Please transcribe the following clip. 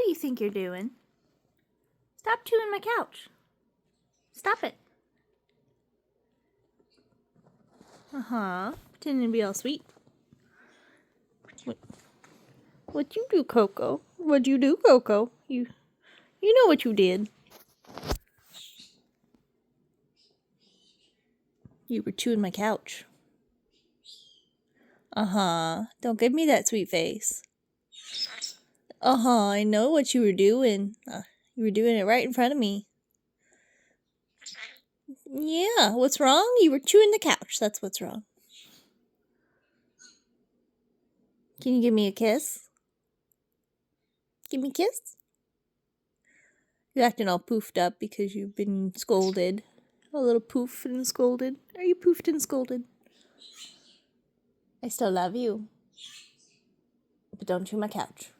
do you think you're doing? Stop chewing my couch. Stop it. Pretending to be all sweet. What you do, Coco? What'd you do, Coco? You know what you did. You were chewing my couch. Don't give me that sweet face. I know what you were doing. You were doing it right in front of me. Yeah, what's wrong? You were chewing the couch. That's what's wrong. Can you give me a kiss? Give me a kiss? You're acting all poofed up because you've been scolded. A little poofed and scolded. Are you poofed and scolded? I still love you. But don't chew my couch.